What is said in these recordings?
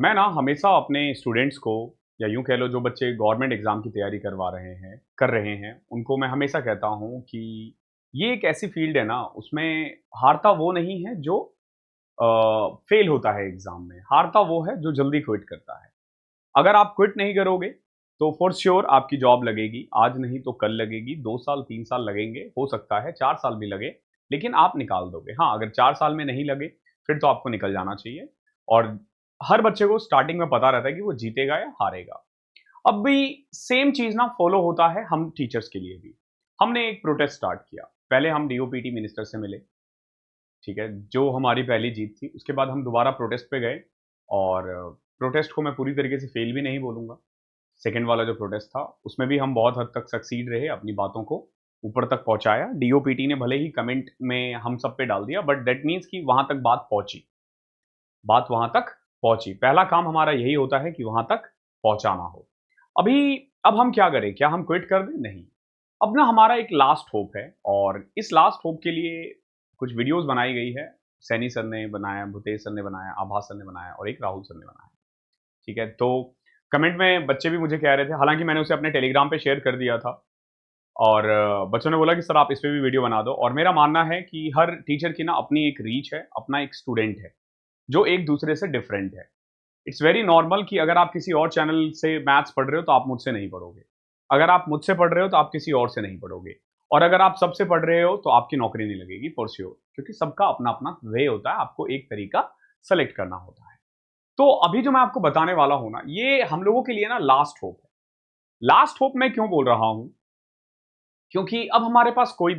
मैं ना हमेशा अपने स्टूडेंट्स को या यूँ कह लो जो बच्चे गवर्नमेंट एग्ज़ाम की तैयारी कर रहे हैं, उनको मैं हमेशा कहता हूँ कि ये एक ऐसी फ़ील्ड है ना, उसमें हारता वो नहीं है जो अ, फ़ेल होता है एग्ज़ाम में, हारता वो है जो जल्दी क्विट करता है। अगर आप क्विट नहीं करोगे, तो फ़ॉर श्योर आपकी जॉब लगेगी, आज नहीं तो कल लगेगी, 2 साल, 3 साल लगेंगे, हो सकता है 4 साल भी लगे, लेकिन आप निकाल दोगे। हाँ, अगर 4 साल में नहीं लगे, फिर तो आपको निकल जाना चाहिए और हर बच्चे को स्टार्टिंग में पता रहता है कि वो जीतेगा या हारेगा। अब भी सेम चीज़ ना फ़ॉलो होता है हम टीचर्स के लिए भी। हमने एक प्रोटेस्ट स्टार्ट किया, पहले हम डीओपीटी मिनिस्टर से मिले, ठीक है? जो हमारी पहली जीत थी, उसके बाद हम दोबारा प्रोटेस्ट पे गए और प्रोटेस्ट को मैं पूरी तरीके से फ़ेल भी नहीं बोलूँगा। सेकंड वाला जो प्रोटेस्ट था, उसमें भी हम बहुत हद तक सक्सीड रहे, अपनी बातों को ऊपर तक पहुँचाया। डीओपीटी ने भले ही कमेंट में हम सब पे डाल दिया, बट दैट मीन्स कि वहाँ तक बात पहुँची। बात वहाँ तक पहुँची। पहला काम हमारा यही होता है कि वहाँ तक पहुँचाना हो। अभी अब हम क्या करें? क्या हम क्विट कर दें? नहीं। अब ना हमारा एक लास्ट होप है और इस लास्ट होप के लिए कुछ वीडियोज़ बनाई गई है। सैनी सर ने बनाया, भूतेश सर ने बनाया, आभास सर ने बनाया और एक राहुल सर ने बनाया। ठीक है? तो कमेंट में बच्चे भी मुझे कह रहे थे, हालाँकि मैंने उसे अपने टेलीग्राम पे शेयर कर दिया था और बच्चों ने बोला कि सर आप इस पे भी वीडियो बना दो और मेरा मानना है कि हर टीचर की ना अपनी एक रीच है, अपना एक स्टूडेंट है, जो एक दूसरे से डिफरेंट है। इट्स वेरी नॉर्मल कि अगर आप किसी और चैनल से मैथ्स पढ़ रहे हो तो आप मुझसे नहीं पढ़ोगे। अगर आप मुझसे पढ़ रहे हो तो आप किसी और से नहीं पढ़ोगे और अगर आप सबसे पढ़ रहे हो तो आपकी नौकरी नहीं लगेगी फॉर श्योर, क्योंकि सबका अपना-अपना वे होता है, आपको एक तरीका सेलेक्ट करना होता है। तो अभी जो मैं आपको बताने वाला हूँ ना, ये हम लोगों के लिए ना लास्ट होप है। लास्ट होप मैं क्यों बोल रहा हूँ? क्योंकि अब हमारे पास कोई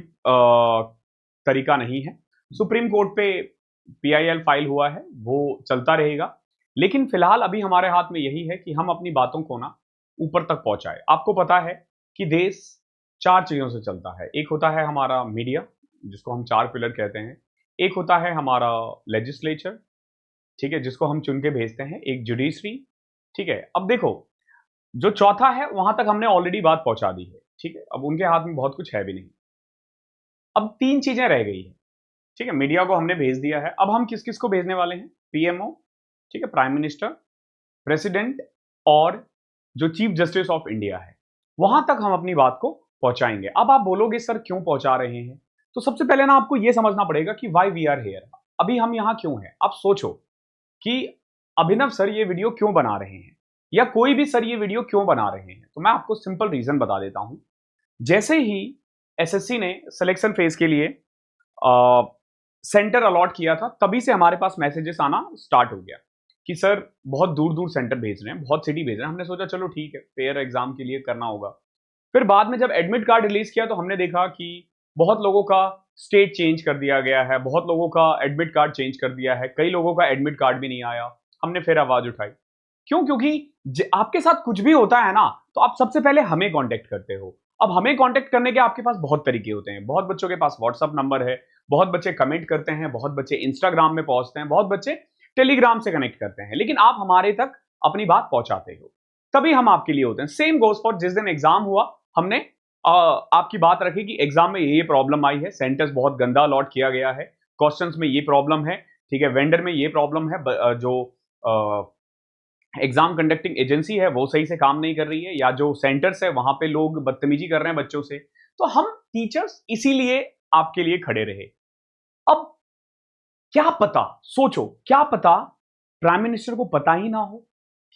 तरीका नहीं है। सुप्रीम कोर्ट पे पीआईएल फाइल हुआ है, वो चलता रहेगा। लेकिन फिलहाल अभी हमारे हाथ में यही है कि हम अपनी बातों को ना ऊपर तक पहुँचाएँ। आपको पता है कि देश 4 चीज़ों से चलता है। एक होता है हमारा मीडिया, जिसको हम 4 पिलर कहते हैं। एक होता है हमारा लेजिस्लेचर, ठीक है, जिसको हम चुन के भेजते हैं। एक जुडिशरी, ठीक है। अब देखो, जो चौथा है, वहाँ तक हमने ऑलरेडी बात पहुँचा दी है, ठीक है। अब उनके हाथ में बहुत कुछ है भी नहीं। अब 3 चीज़ें रह गई हैं, ठीक है। मीडिया को हमने भेज दिया है, अब हम किस-किस को भेजने वाले हैं? पीएमओ, ठीक है, प्राइम मिनिस्टर, प्रेसिडेंट और जो चीफ जस्टिस ऑफ इंडिया है, वहाँ तक हम अपनी बात को पहुँचाएँगे। अब आप बोलोगे सर क्यों पहुँचा रहे हैं? तो सबसे पहले ना आपको ये समझना पड़ेगा कि व्हाई वी आर हियर, अभी हम यहाँ क्यों हैं? आप सोचो कि अभिनव सर ये वीडियो क्यों बना रहे हैं? या कोई भी सर ये वीडियो क्यों बना रहे हैं? तो मैं आपको सिंपल रीज़न बता देता हूँ। जैसे ही एसएससी ने सिलेक्शन फेज़ के लिए अ, सेंटर अलॉट किया था, तभी से हमारे पास मैसेजेस आना स्टार्ट हो गया कि सर बहुत दूर-दूर सेंटर भेज रहे हैं, बहुत सिटी भेज रहे हैं। हमने सोचा चलो ठीक है, फेयर एग्ज़ाम के लिए करना होगा। फिर बाद में जब एडमिट कार्ड रिलीज़ किया तो हमने देखा कि बहुत लोगों का स्टेट चेंज कर दिया गया है, बहुत लोगों का एडमिट कार्ड चेंज कर दिया है, कई लोगों का एडमिट कार्ड भी नहीं आया। हमने फिर आवाज़ उठाई। क्यों? क्योंकि आपके साथ कुछ भी होता है ना, तो आप सबसे पहले हमें कांटेक्ट करते हो। अब हमें कांटेक्ट करने के आपके पास बहुत तरीके होते हैं। बहुत बच्चों के पास व्हाट्सएप नंबर है, बहुत बच्चे कमेंट करते हैं, बहुत बच्चे इंस्टाग्राम में पहुंचते हैं, बहुत बच्चे टेलीग्राम से कनेक्ट करते हैं, लेकिन आप हमारे तक अपनी बात पहुंचाते हो, तभी हम आपके लिए होते हैं। सेम गोज फॉर जिस दिन एग्जाम हुआ, हमने आपकी बात रखी कि एग्जाम में ये प्रॉब्लम आई है, सेंटर्स बहुत गंदा अलॉट किया गया है, क्वेश्चंस में ये प्रॉब्लम है, ठीक है, वेंडर में ये प्रॉब्लम है, जो एग्जाम कंडक्टिंग एजेंसी है वो सही से काम नहीं कर रही है, या जो सेंटर्स है वहां पे लोग बदतमीजी कर रहे हैं बच्चों से। तो हम टीचर्स इसीलिए आपके लिए खड़े रहे। अब क्या पता, सोचो, क्या पता प्राइम मिनिस्टर को पता ही ना हो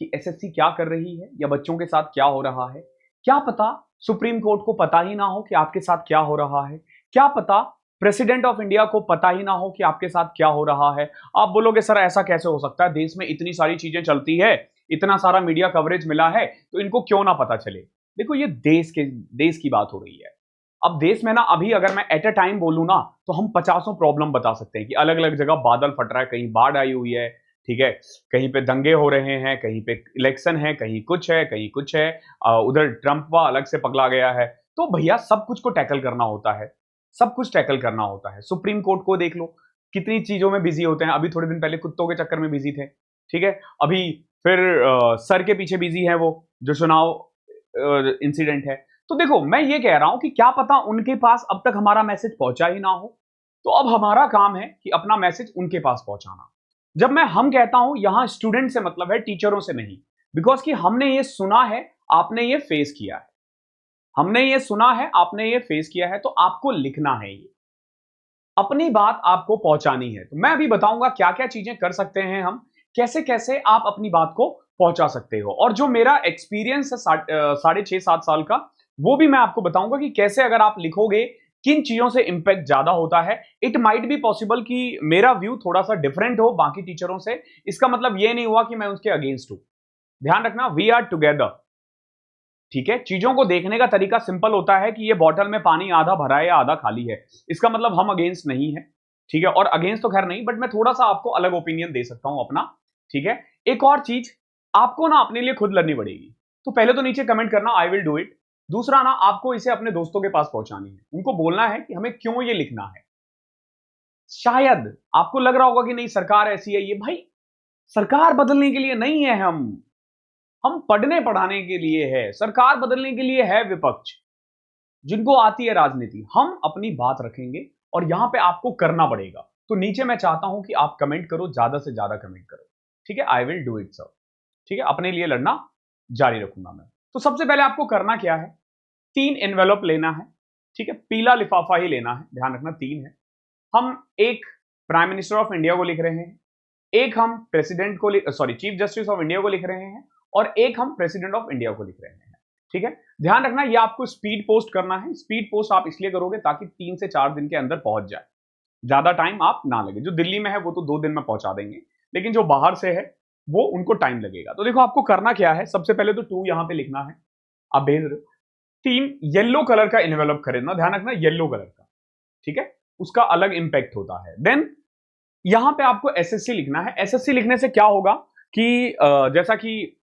कि एसएससी क्या कर रही है या बच्चों के साथ क्या हो रहा है। क्या पता सुप्रीम कोर्ट को पता ही ना हो कि आपके साथ क्या हो रहा है। क्या पता प्रेसिडेंट ऑफ इंडिया को पता ही ना हो कि आपके साथ क्या हो रहा है। आप बोलोगे सर ऐसा कैसे हो सकता है, देश में इतनी सारी चीजें चलती है, इतना सारा मीडिया कवरेज मिला है, तो इनको क्यों ना पता चले। देखो, ये देश की बात हो रही है। अब देश में ना अभी अगर मैं एट अ टाइम बोलूँ ना, तो हम पचासों प्रॉब्लम बता सकते हैं कि अलग-अलग जगह बादल फट रहा है, कहीं बाढ़ आई हुई है, ठीक है? कहीं पे दंगे हो रहे हैं, कहीं पे इलेक्शन है, कहीं कुछ है, कहीं कुछ है। उधर ट्रम्प अलग से पगला गया है। तो भैया सब कुछ को टैकल करना होता है, सब कुछ टैकल करना होता है। सुप्रीम कोर्ट को देख लो, कितनी चीज़ों में बिज़ी होते हैं। अभी थोड़े दिन पहले कुत्तों के चक्कर में बिज़ी थे, ठीक है? अभी फिर सर के पीछे बिज़ी हैं वो, जो चुनाव इंसिडेंट है। तो देखो, मैं ये कह रहा हूं कि क्या पता उनके पास अब तक हमारा मैसेज पहुंचा ही ना हो, तो अब हमारा काम है कि अपना मैसेज उनके पास पहुंचाना। जब मैं हम कहता हूं, यहां स्टूडेंट से मतलब है, टीचरों से नहीं, बिकॉज कि हमने ये सुना है, आपने ये फेस किया है, हमने ये सुना है, आपने ये फेस किया है, तो आपको लिखना है, ये अपनी बात आपको पहुंचानी है। तो मैं अभी बताऊंगा क्या क्या चीजें कर सकते हैं हम, कैसे कैसे आप अपनी बात को पहुंचा सकते हो, और जो मेरा एक्सपीरियंस है 6.5-7 साल का, वो भी मैं आपको बताऊंगा कि कैसे अगर आप लिखोगे, किन चीजों से इंपैक्ट ज्यादा होता है। इट माइट बी पॉसिबल कि मेरा व्यू थोड़ा सा डिफरेंट हो बाकी टीचरों से, इसका मतलब ये नहीं हुआ कि मैं उसके अगेंस्ट हूं। ध्यान रखना, वी आर टुगेदर, ठीक है। चीजों को देखने का तरीका सिंपल होता है कि ये बॉटल में पानी आधा भरा है या आधा खाली है, इसका मतलब हम अगेंस्ट नहीं है, ठीक है। और अगेंस्ट तो खैर नहीं, बट मैं थोड़ा सा आपको अलग ओपिनियन दे सकता हूं अपना, ठीक है। एक और चीज आपको ना अपने लिए खुद लड़नी पड़ेगी। तो पहले तो नीचे कमेंट करना आई विल डू इट। दूसरा ना, आपको इसे अपने दोस्तों के पास पहुंचानी है, उनको बोलना है कि हमें क्यों ये लिखना है। शायद आपको लग रहा होगा कि नहीं सरकार ऐसी है, ये भाई सरकार बदलने के लिए नहीं है, हम पढ़ने पढ़ाने के लिए है। सरकार बदलने के लिए है विपक्ष, जिनको आती है राजनीति। हम अपनी बात रखेंगे और यहां पे आपको करना पड़ेगा। तो नीचे मैं चाहता हूं कि आप कमेंट करो, ज्यादा से ज्यादा कमेंट करो, ठीक है। I will do it sir, ठीक है। अपने लिए लड़ना जारी रखूंगा मैं। तो सबसे पहले आपको करना क्या है, 3 एनवेलप लेना है, ठीक है। पीला लिफाफा ही लेना है, ध्यान रखना 3 है। हम एक प्राइम मिनिस्टर ऑफ इंडिया को लिख रहे हैं, एक हम प्रेसिडेंट को sorry chief justice of India को लिख रहे हैं, और एक हम प्रेसिडेंट ऑफ इंडिया को लिख रहे हैं, ठीक है। ध्यान रखना, ये आपको स्पीड पोस्ट करना है। स्पीड पोस्ट आप इसलिए करोगे ताकि 3 से 4 दिन के अंदर पहुंच जाए, ज्यादा टाइम आप ना लगे। जो दिल्ली में है वो तो 2 दिन में पहुंचा देंगे, लेकिन जो बाहर से है वो उनको टाइम लगेगा। तो देखो आपको करना क्या है, सबसे पहले तो 2 यहां पे लिखना है, आप भेज रहे हो। 3 येलो कलर का इन्वेलप खरीदना, ध्यान रखना येलो कलर का, ठीक है, उसका अलग इंपैक्ट होता है। देन यहां पे आपको एसएससी लिखना है। एसएससी लिखने से क्या होगा कि जैसा कि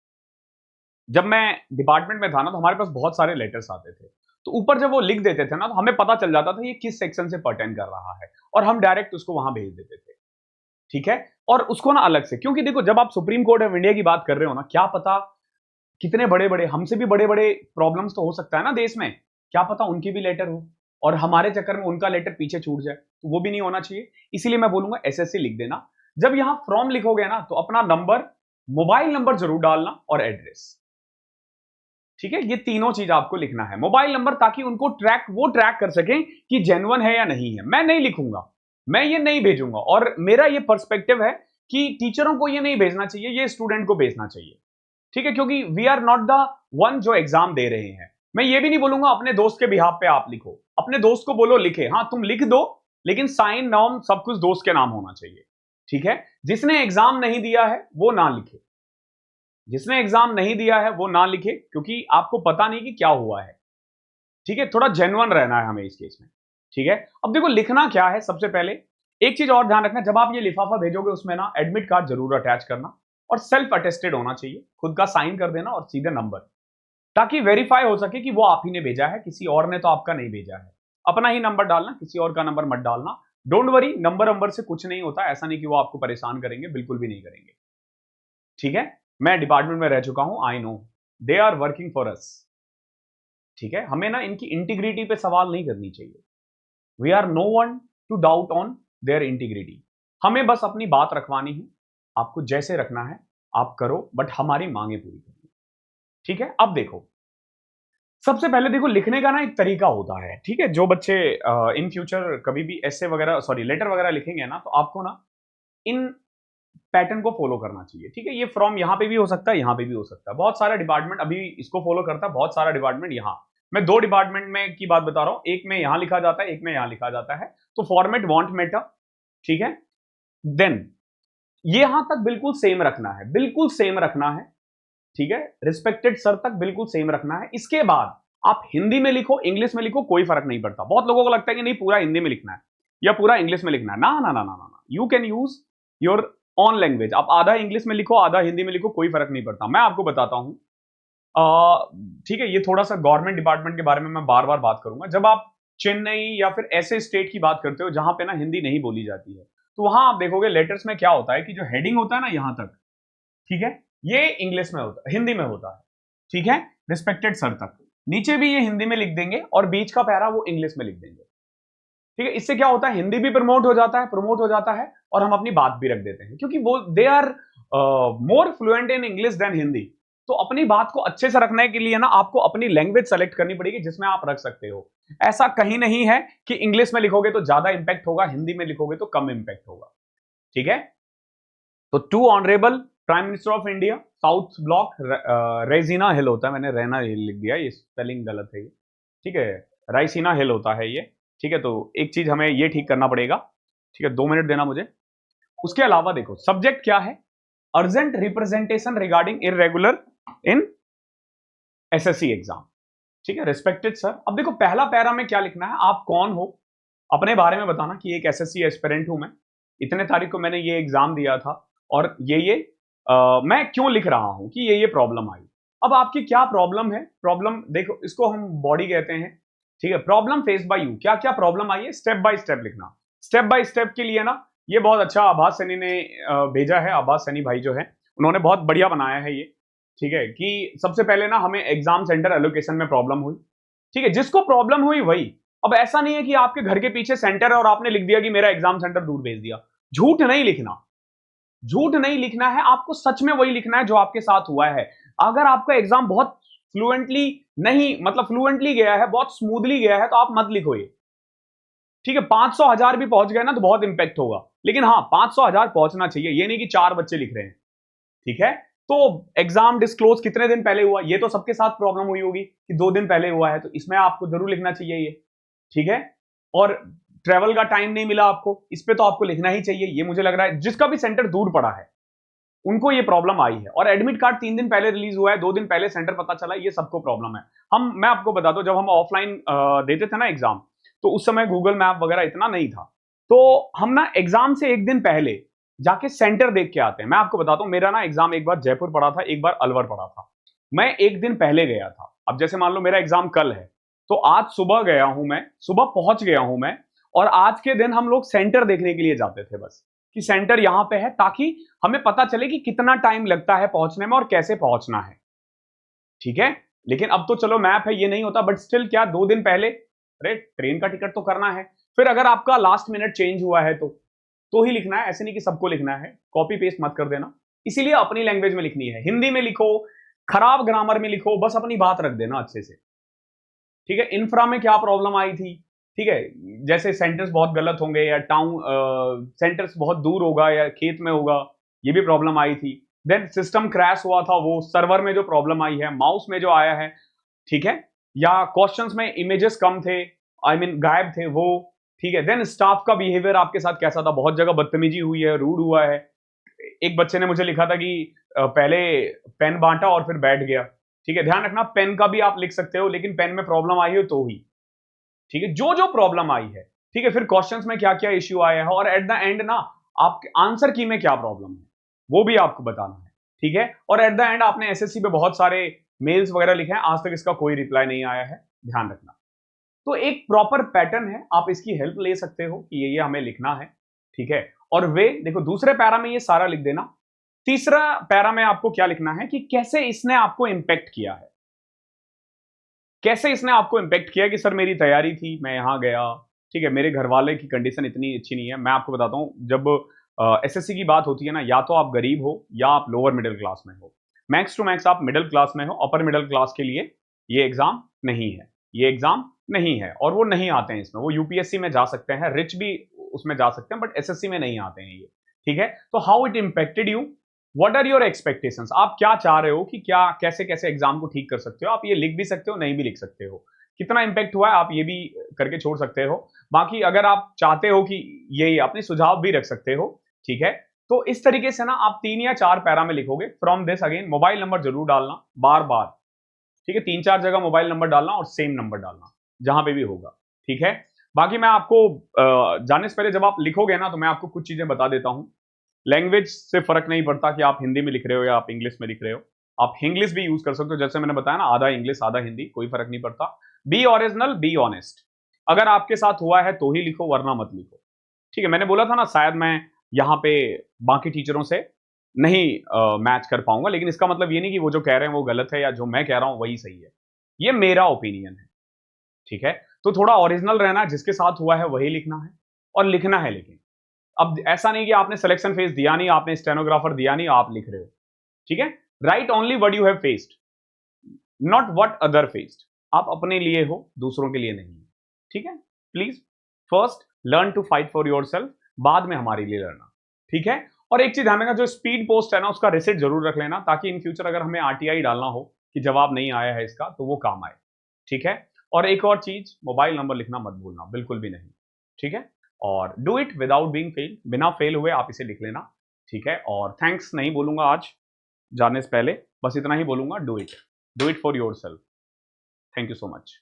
जब मैं डिपार्टमेंट में था ना, तो हमारे पास बहुत सारे लेटर्स आते थे, तो ऊपर जब वो लिख देते थे ना, तो हमें पता चल जाता था ये किस सेक्शन से पर्टेन कर रहा है, और हम डायरेक्ट उसको वहां भेज देते थे, ठीक है। और उसको ना अलग से, क्योंकि देखो जब आप सुप्रीम कोर्ट ऑफ इंडिया की बात कर रहे हो ना, क्या पता कितने बड़े बड़े, हमसे भी बड़े बड़े प्रॉब्लम्स तो हो सकता है ना देश में, क्या पता उनकी भी लेटर हो और हमारे चक्कर में उनका लेटर पीछे छूट जाए, तो वो भी नहीं होना चाहिए। इसीलिए मैं बोलूंगा एसएससी लिख देना। जब यहां फॉर्म लिखोगे ना, तो अपना नंबर, मोबाइल नंबर जरूर डालना, और एड्रेस, ठीक है। ये तीनों चीज आपको लिखना है। मोबाइल नंबर ताकि उनको वो ट्रैक कर सकें कि जेन्युइन है या नहीं है। मैं नहीं लिखूंगा, मैं ये नहीं भेजूंगा, और मेरा ये पर्सपेक्टिव है कि टीचरों को ये नहीं भेजना चाहिए, ये स्टूडेंट को भेजना चाहिए, ठीक है। क्योंकि we are not the one जो एग्जाम दे रहे हैं। मैं ये भी नहीं बोलूंगा अपने दोस्त के बिहाफ पे आप लिखो, अपने दोस्त को बोलो लिखे, हाँ तुम लिख दो, लेकिन साइन नाम सब कुछ दोस्त के नाम होना चाहिए, ठीक है। जिसने एग्जाम नहीं दिया है वो ना लिखे, जिसने एग्जाम नहीं दिया है वो ना लिखे, क्योंकि आपको पता नहीं कि क्या हुआ है, ठीक है। थोड़ा जेन्युइन रहना है हमें इस केस में, ठीक है। अब देखो लिखना क्या है, सबसे पहले एक चीज और ध्यान रखना, जब आप ये लिफाफा भेजोगे उसमें ना एडमिट कार्ड जरूर अटैच करना, और सेल्फ अटेस्टेड होना चाहिए, खुद का साइन कर देना और सीधे नंबर, ताकि वेरीफाई हो सके कि वो आप ही ने भेजा है, किसी और ने तो आपका नहीं भेजा है। अपना ही नंबर डालना, किसी और का नंबर मत डालना। डोंट वरी, नंबर से कुछ नहीं होता, ऐसा नहीं कि वो आपको परेशान करेंगे, बिल्कुल भी नहीं करेंगे, ठीक है। मैं डिपार्टमेंट में रह चुका हूं, I know they are working for us, ठीक है। हमें ना इनकी इंटीग्रिटी पे सवाल नहीं करनी चाहिए। We are no one to doubt on their integrity. हमें बस अपनी बात रखवानी है, आपको जैसे रखना है आप करो, बट हमारी मांगे पूरी करनी, ठीक है। अब देखो, सबसे पहले देखो लिखने का ना एक तरीका होता है, ठीक है। जो बच्चे इन फ्यूचर कभी भी ऐसे वगैरह सॉरी लेटर वगैरह लिखेंगे ना, तो आपको ना इन पैटर्न को फॉलो करना चाहिए, ठीक है। ये फ्रॉम यहां पे भी हो सकता है, यहां पे भी हो सकता है। बहुत सारा डिपार्टमेंट अभी इसको फॉलो करता है, बहुत सारा डिपार्टमेंट यहां, मैं 2 डिपार्टमेंट में की बात बता रहा हूं, एक में यहां लिखा जाता है, एक में यहां लिखा जाता है। तो फॉर्मेट वॉन्ट मैटर, ठीक है। देन ये यहां तक बिल्कुल सेम रखना है, बिल्कुल सेम रखना है, ठीक है। रिस्पेक्टेड सर तक बिल्कुल सेम रखना है। इसके बाद आप हिंदी में लिखो, इंग्लिश में लिखो, कोई फर्क नहीं पड़ता। बहुत लोगों को लगता है कि नहीं पूरा हिंदी में लिखना है या पूरा इंग्लिश में लिखना है, ना ना ना ना ना, you can use your on language. आप आधा इंग्लिश में लिखो, आधा हिंदी में लिखो, कोई फर्क नहीं पड़ता। मैं आपको बताता हूं, ठीक है, ये थोड़ा सा गवर्नमेंट डिपार्टमेंट के बारे में मैं बार बार बात करूंगा। जब आप चेन्नई या फिर ऐसे स्टेट की बात करते हो जहां पे ना हिंदी नहीं बोली जाती है, तो वहां आप देखोगे लेटर्स में क्या होता है कि जो हेडिंग होता है ना यहां तक, ठीक है, ये इंग्लिश में होता है, हिंदी में होता है, ठीक है। रिस्पेक्टेड सर तक नीचे भी ये हिंदी में लिख देंगे और बीच का पैरा वो इंग्लिश में लिख देंगे, ठीक है, इससे क्या होता है, हिंदी भी प्रमोट हो जाता है और हम अपनी बात भी रख देते हैं, क्योंकि वो they are more fluent in English than Hindi. तो अपनी बात को अच्छे से रखने के लिए ना आपको अपनी लैंग्वेज सेलेक्ट करनी पड़ेगी जिसमें आप रख सकते हो। ऐसा कहीं नहीं है कि इंग्लिश में लिखोगे तो ज्यादा इंपैक्ट होगा, हिंदी में लिखोगे तो कम इंपैक्ट होगा। ठीक है, तो to honourable prime minister of India South Block Raisina Hill होता है, मैंने रैना हिल लिख दिया, ये स्पेलिंग गलत है ये। ठीक है, राइसीना हिल होता है ये। ठीक है, तो एक चीज हमें ये ठीक करना पड़ेगा। ठीक है, 2 मिनट देना मुझे। उसके अलावा देखो सब्जेक्ट क्या है, urgent representation regarding irregular in SSC exam. ठीक है, रिस्पेक्टेड सर। अब देखो पहला पैरा में क्या लिखना है, आप कौन हो, अपने बारे में बताना कि एक एसएससी एस्पिरेंट हूं मैं, इतने तारीख को मैंने ये एग्जाम दिया था और ये मैं क्यों लिख रहा हूं कि ये प्रॉब्लम आई। अब आपकी क्या प्रॉब्लम है, प्रॉब्लम देखो इसको हम बॉडी कहते हैं। ठीक है, प्रॉब्लम फेस बाय यू, क्या क्या प्रॉब्लम आई है स्टेप बाय स्टेप लिखना। स्टेप बाय स्टेप के लिए ना ये बहुत अच्छा आभास सैनी ने भेजा है, आभास सैनी भाई जो है उन्होंने बहुत बढ़िया बनाया है ये। ठीक है, कि सबसे पहले ना हमें एग्जाम सेंटर एलोकेशन में प्रॉब्लम हुई। ठीक है, जिसको प्रॉब्लम हुई वही। अब ऐसा नहीं है कि आपके घर के पीछे सेंटर है और आपने लिख दिया कि मेरा एग्जाम सेंटर दूर भेज दिया। झूठ नहीं लिखना, झूठ नहीं लिखना है, आपको सच में वही लिखना है जो आपके साथ हुआ है। अगर आपका एग्जाम बहुत फ्लुएंटली नहीं, मतलब फ्लुएंटली गया है, बहुत स्मूथली गया है, तो आप मत लिखो ये। ठीक है, 500,000 भी पहुंच गए ना तो बहुत इंपैक्ट होगा, लेकिन हाँ 500,000 पहुंचना चाहिए, ये नहीं कि 4 बच्चे लिख रहे हैं। ठीक है, तो एग्जाम डिस्क्लोज कितने दिन पहले हुआ, ये तो सबके साथ प्रॉब्लम हुई होगी कि 2 दिन पहले हुआ है, तो इसमें आपको जरूर लिखना चाहिए ये। ठीक है, और ट्रेवल का टाइम नहीं मिला आपको, इस पे तो आपको लिखना ही चाहिए। ये मुझे लग रहा है जिसका भी सेंटर दूर पड़ा है उनको ये प्रॉब्लम आई है, और एडमिट कार्ड 3 दिन पहले रिलीज हुआ है, 2 दिन पहले सेंटर पता चला, ये सबको प्रॉब्लम है। मैं आपको बता दूं, जब हम ऑफलाइन देते थे ना एग्जाम, तो उस समय गूगल मैप वगैरह इतना नहीं था, तो हम ना एग्जाम से एक दिन पहले जाके सेंटर देख के आते हैं। मैं आपको बताता हूं, मेरा ना एग्जाम एक बार जयपुर पड़ा था, एक बार अलवर पड़ा था। मैं एक दिन पहले गया था। अब जैसे मान लो मेरा एग्जाम कल है, तो आज सुबह गया हूं मैं, सुबह पहुंच गया हूं मैं, और आज के दिन हम लोग सेंटर देखने के लिए जाते थे बस, कि सेंटर यहां पे है, ताकि हमें पता चले कि कितना टाइम लगता है पहुंचने में और कैसे पहुंचना है। ठीक है, लेकिन अब तो चलो मैप है, ये नहीं होता, बट स्टिल क्या 2 दिन पहले, अरे ट्रेन का टिकट तो करना है। फिर अगर आपका लास्ट मिनट चेंज हुआ है तो ही लिखना है, ऐसे नहीं कि सबको लिखना है, कॉपी पेस्ट मत कर देना। इसीलिए अपनी लैंग्वेज में लिखनी है, हिंदी में लिखो, खराब ग्रामर में लिखो, बस अपनी बात रख देना अच्छे से। ठीक है, इंफ्रा में क्या प्रॉब्लम आई थी, ठीक है, जैसे सेंटर्स बहुत गलत होंगे, या टाउन सेंटर्स बहुत दूर होगा या खेत में होगा, ये भी प्रॉब्लम आई थी। देन सिस्टम क्रैश हुआ था, वो सर्वर में जो प्रॉब्लम आई है, माउस में जो आया है। ठीक है, या क्वेश्चंस में इमेजेस कम थे, आई मीन गायब थे वो। ठीक है, देन स्टाफ का बिहेवियर आपके साथ कैसा था, बहुत जगह बदतमीजी हुई है, रूड हुआ है। एक बच्चे ने मुझे लिखा था कि पहले पेन बांटा और फिर बैठ गया। ठीक है, ध्यान रखना, पेन का भी आप लिख सकते हो, लेकिन पेन में प्रॉब्लम आई हो तो ही। ठीक है, जो जो प्रॉब्लम आई है। ठीक है, फिर क्वेश्चंस में क्या क्या इश्यू आया है, और एट द एंड ना आपके आंसर की में क्या प्रॉब्लम है वो भी आपको बताना है। ठीक है, और एट द एंड आपने एसएससी पे बहुत सारे मेल्स वगैरह लिखे हैं, आज तक इसका कोई रिप्लाई नहीं आया है, ध्यान रखना। तो एक प्रॉपर पैटर्न है, आप इसकी हेल्प ले सकते हो कि ये हमें लिखना है। ठीक है, और वे देखो दूसरे पैरा में ये सारा लिख देना। तीसरा पैरा में आपको क्या लिखना है कि कैसे इसने आपको इंपैक्ट किया है, कैसे इसने आपको इंपैक्ट किया कि सर मेरी तैयारी थी, मैं यहां गया। ठीक है, मेरे घर वाले की कंडीशन इतनी अच्छी नहीं है। मैं आपको बताता हूं, जब एसएससी की बात होती है ना, या तो आप गरीब हो या आप लोअर मिडिल क्लास में हो, मैक्स टू मैक्स आप मिडिल क्लास में हो, अपर मिडिल क्लास के लिए ये एग्जाम नहीं है, ये एग्जाम नहीं है, और वो नहीं आते हैं इसमें। वो यूपीएससी में जा सकते हैं, रिच भी उसमें जा सकते हैं, बट एसएससी में नहीं आते हैं ये। ठीक है, तो how it impacted you, what are your expectations, आप क्या चाह रहे हो कि क्या कैसे कैसे एग्जाम को ठीक कर सकते हो। आप ये लिख भी सकते हो, नहीं भी लिख सकते हो, कितना इंपैक्ट हुआ है आप ये भी करके छोड़ सकते हो। बाकी अगर आप चाहते हो कि ये अपने सुझाव भी रख सकते हो। ठीक है, तो इस तरीके से ना आप 3 या 4 पैरा में लिखोगे। From this again mobile number जरूर डालना बार बार। ठीक है, 3-4 जगह मोबाइल नंबर डालना और सेम नंबर डालना जहां पे भी होगा। ठीक है, बाकी मैं आपको जाने से पहले जब आप लिखोगे ना, तो मैं आपको कुछ चीजें बता देता हूं। लैंग्वेज से फर्क नहीं पड़ता कि आप हिंदी में लिख रहे हो या आप इंग्लिश में लिख रहे हो, आप इंग्लिश भी यूज कर सकते हो, जैसे मैंने बताया ना, आधा इंग्लिश आधा हिंदी, कोई फर्क नहीं पड़ता। बी ओरिजिनल, बी ऑनेस्ट, अगर आपके साथ हुआ है तो ही लिखो, वरना मत लिखो। ठीक है, मैंने बोला था ना शायद मैं यहाँ पे बाकी टीचरों से नहीं मैच कर पाऊंगा, लेकिन इसका मतलब ये नहीं कि वो जो कह रहे हैं वो गलत है या जो मैं कह रहा हूं वही सही है, ये मेरा ओपिनियन है। ठीक है, तो थोड़ा ओरिजिनल रहना, जिसके साथ हुआ है वही लिखना है और लिखना है। लेकिन अब ऐसा नहीं कि आपने सिलेक्शन फेस दिया नहीं, आपने स्टेनोग्राफर दिया नहीं, आप लिख रहे हो, ठीक है। Right only what you have faced, not what other faced. आप अपने लिए हो, दूसरों के लिए नहीं, ठीक है। Please first learn to fight for your self, बाद में हमारे लिए लड़ना, ठीक है। और एक चीज ध्यान रखना, जो स्पीड पोस्ट है ना, उसका रिसिप्ट जरूर रख लेना, ताकि इन फ्यूचर अगर हमें आरटीआई डालना हो कि जवाब नहीं आया है इसका, तो वो काम आए, ठीक है। और एक और चीज, मोबाइल नंबर लिखना मत भूलना, बिल्कुल भी नहीं, ठीक है। और do it without being fail, बिना फेल हुए आप इसे लिख लेना, ठीक है। और थैंक्स नहीं बोलूंगा आज जाने से पहले, बस इतना ही बोलूंगा, do it for your self. Thank you so much.